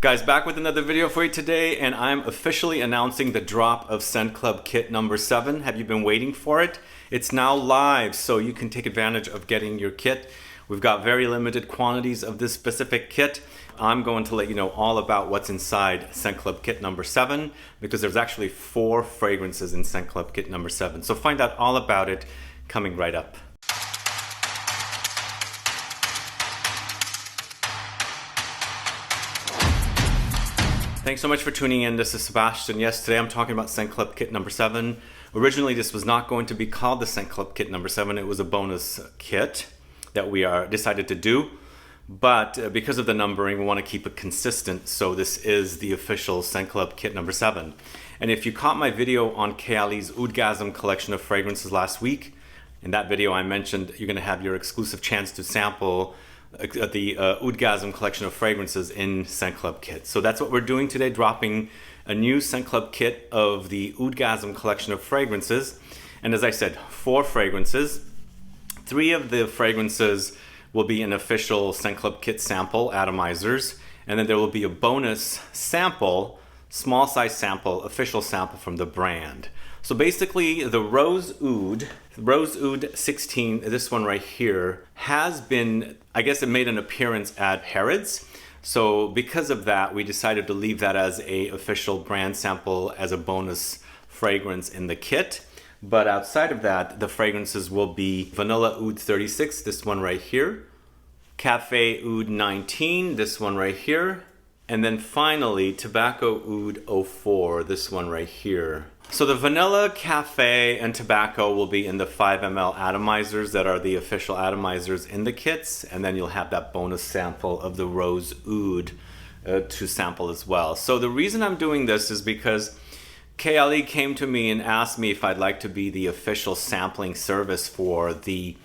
Guys, back with another video for you today, and I'm officially announcing the drop of Scent Club Kit number 7. Have you been waiting for it? It's now live, so you can take advantage of getting your kit. We've got very limited quantities of this specific kit. I'm going to let you know all about what's inside Scent Club Kit number 7 because there's actually 4 fragrances in Scent Club Kit number 7. So find out all about it coming right up. Thanks so much for tuning in. This is Sebastian. Yes, today I'm talking about Scent Club Kit number 7. Originally, this was not going to be called the Scent Club Kit number 7. It was a bonus kit that we decided to do. But because of the numbering, we want to keep it consistent. So this is the official Scent Club Kit number 7. And if you caught my video on Kayali's Oudgasm collection of fragrances last week, in that video I mentioned you're going to have your exclusive chance to sample the Oudgasm collection of fragrances in Scent Club Kit. So that's what we're doing today, dropping a new Scent Club Kit of the Oudgasm collection of fragrances. And as I said, 4 fragrances. 3 of the fragrances will be an official Scent Club Kit sample, atomizers. And then there will be a bonus sample, small size sample, official sample from the brand. So basically the Rose Oud 16, this one right here, has been, I guess it made an appearance at Harrods. So because of that, we decided to leave that as a official brand sample as a bonus fragrance in the kit. But outside of that, the fragrances will be Vanilla Oud 36, this one right here, Café Oud 19, this one right here, and then finally Tobacco Oud 04, this one right here. So the vanilla, cafe, and tobacco will be in the 5 ml atomizers that are the official atomizers in the kits, and then you'll have that bonus sample of the Rose Oud to sample as well. So the reason I'm doing this is because Kayali came to me and asked me if I'd like to be the official sampling service for the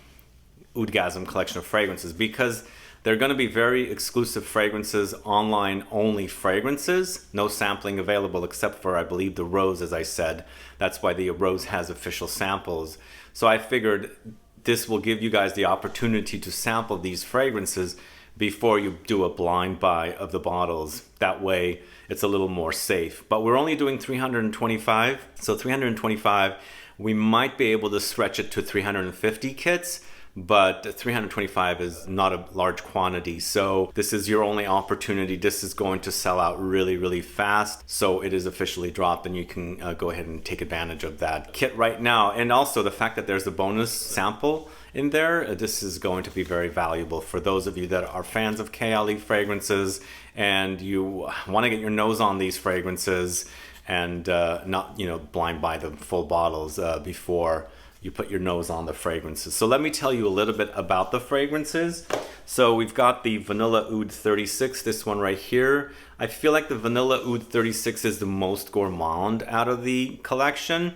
Oudgasm collection of fragrances, because they're going to be very exclusive fragrances, online only fragrances, no sampling available except for, I believe, the Rose, as I said. That's why the Rose has official samples. So I figured this will give you guys the opportunity to sample these fragrances before you do a blind buy of the bottles. That way it's a little more safe. But we're only doing 325. So 325, we might be able to stretch it to 350 kits. But 325 is not a large quantity, so this is your only opportunity. This is going to sell out really, really fast, so it is officially dropped, and you can go ahead and take advantage of that kit right now. And also the fact that there's a bonus sample in there, this is going to be very valuable for those of you that are fans of Kayali fragrances and you want to get your nose on these fragrances and not, blind buy the full bottles before you put your nose on the fragrances. So let me tell you a little bit about the fragrances. So we've got the Vanilla Oud 36, this one right here. I feel like the Vanilla Oud 36 is the most gourmand out of the collection.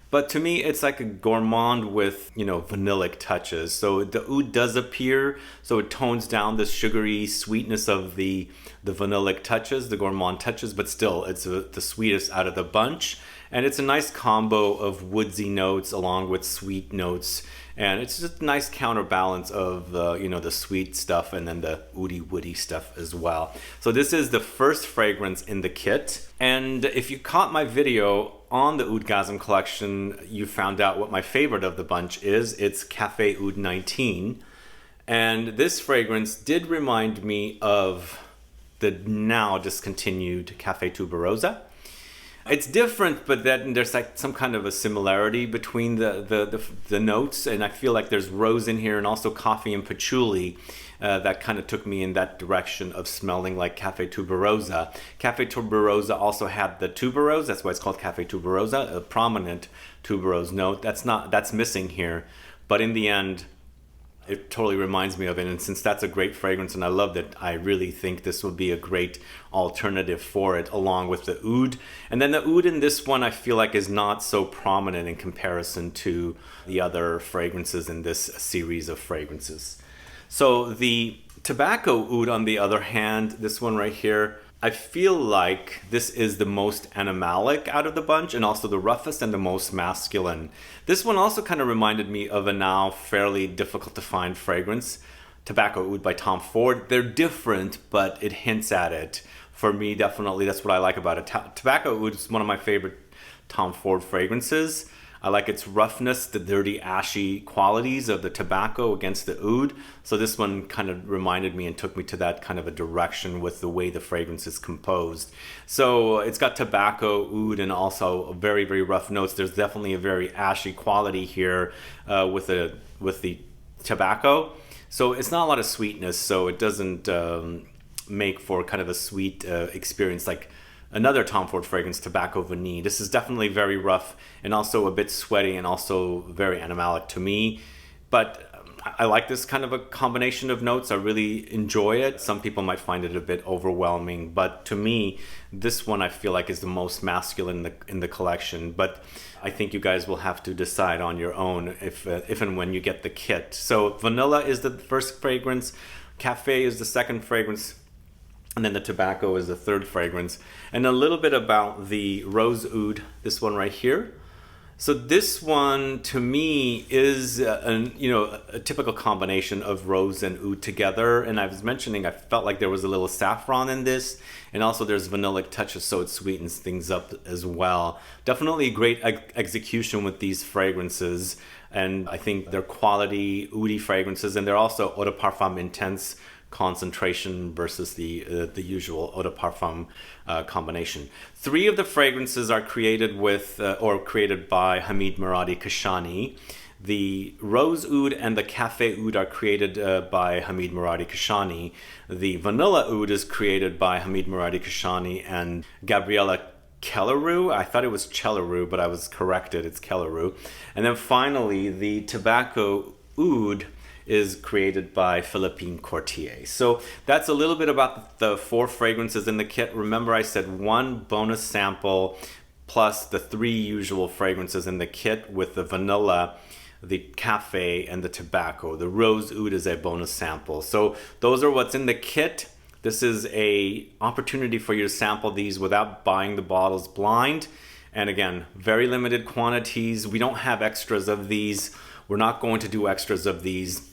But to me, it's like a gourmand with, vanillic touches. So the oud does appear, so it tones down the sugary sweetness of the vanillic touches, the gourmand touches, but still, it's the sweetest out of the bunch. And it's a nice combo of woodsy notes along with sweet notes. And it's just a nice counterbalance of the sweet stuff and then the woody stuff as well. So this is the first fragrance in the kit. And if you caught my video on the Oudgasm collection, you found out what my favorite of the bunch is. It's Café Oud 19. And this fragrance did remind me of the now discontinued Café Tuberosa. It's different, but then there's like some kind of a similarity between the notes, and I feel like there's rose in here and also coffee and patchouli that kind of took me in that direction of smelling like Café Tuberosa. Café Tuberosa also had the tuberose, that's why it's called Café Tuberosa, a prominent tuberose note. That's missing here, but in the end, it totally reminds me of it, and since that's a great fragrance and I loved it, I really think this would be a great alternative for it along with the oud. And then the oud in this one I feel like is not so prominent in comparison to the other fragrances in this series of fragrances. So the tobacco oud, on the other hand, this one right here, I feel like this is the most animalic out of the bunch and also the roughest and the most masculine. This one also kind of reminded me of a now fairly difficult to find fragrance, Tobacco Oud by Tom Ford. They're different, but it hints at it. For me, definitely, that's what I like about it. Tobacco Oud is one of my favorite Tom Ford fragrances. I like its roughness, the dirty, ashy qualities of the tobacco against the oud. So this one kind of reminded me and took me to that kind of a direction with the way the fragrance is composed. So it's got tobacco, oud, and also very, very rough notes. There's definitely a very ashy quality here with the tobacco. So it's not a lot of sweetness, so it doesn't make for kind of a sweet experience like another Tom Ford fragrance, Tobacco Vanilla. This is definitely very rough and also a bit sweaty and also very animalic to me. But I like this kind of a combination of notes. I really enjoy it. Some people might find it a bit overwhelming, but to me, this one I feel like is the most masculine in the collection. But I think you guys will have to decide on your own if and when you get the kit. So Vanilla is the first fragrance, Cafe is the second fragrance, and then the tobacco is the third fragrance. And a little bit about the Rose Oud, this one right here. So this one to me is a typical combination of rose and oud together. And I was mentioning I felt like there was a little saffron in this, and also there's vanillic touches, so it sweetens things up as well. Definitely great execution with these fragrances, and I think they're quality oudy fragrances, and they're also eau de parfum intense concentration versus the usual eau de parfum combination. 3 of the fragrances are created with or created by Hamid Muradi Kashani. The Rose Oud and the Cafe Oud are created by Hamid Muradi Kashani. The Vanilla Oud is created by Hamid Muradi Kashani and Gabriella Kelleru. I thought it was Chelleru, but I was corrected. It's Kelleru. And then finally, the Tobacco Oud is created by Philippine Courtier. So that's a little bit about the 4 fragrances in the kit. Remember, I said 1 bonus sample plus the 3 usual fragrances in the kit with the vanilla, the cafe, and the tobacco. The Rose Oud is a bonus sample. So those are what's in the kit. This is a opportunity for you to sample these without buying the bottles blind. And again, very limited quantities. We don't have extras of these. We're not going to do extras of these.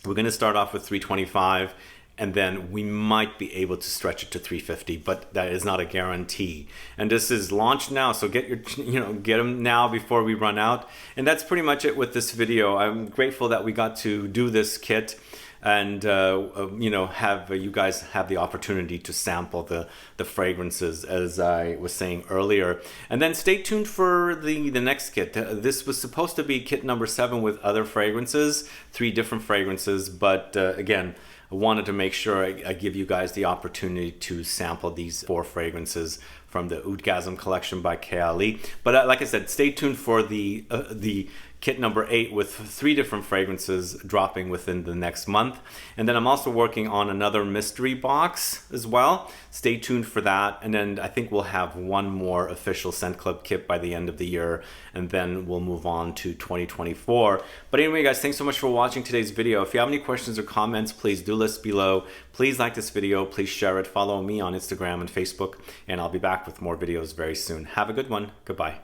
We're going to start off with 325, and then we might be able to stretch it to 350, but that is not a guarantee. And this is launched now, so get them now before we run out. And that's pretty much it with this video. I'm grateful that we got to do this kit and have you guys have the opportunity to sample the fragrances, as I was saying earlier. And then stay tuned for the next kit. This was supposed to be kit number 7 with other fragrances, 3 different fragrances, but again, I wanted to make sure I give you guys the opportunity to sample these 4 fragrances from the Oudgasm collection by Kayali. But like I said, stay tuned for the kit number 8 with 3 different fragrances dropping within the next month. And then I'm also working on another mystery box as well. Stay tuned for that. And then I think we'll have 1 more official Scent Club kit by the end of the year, and then we'll move on to 2024. But anyway, guys, thanks so much for watching today's video. If you have any questions or comments, please do list below. Please like this video, please share it, follow me on Instagram and Facebook, and I'll be back with more videos very soon. Have a good one. Goodbye.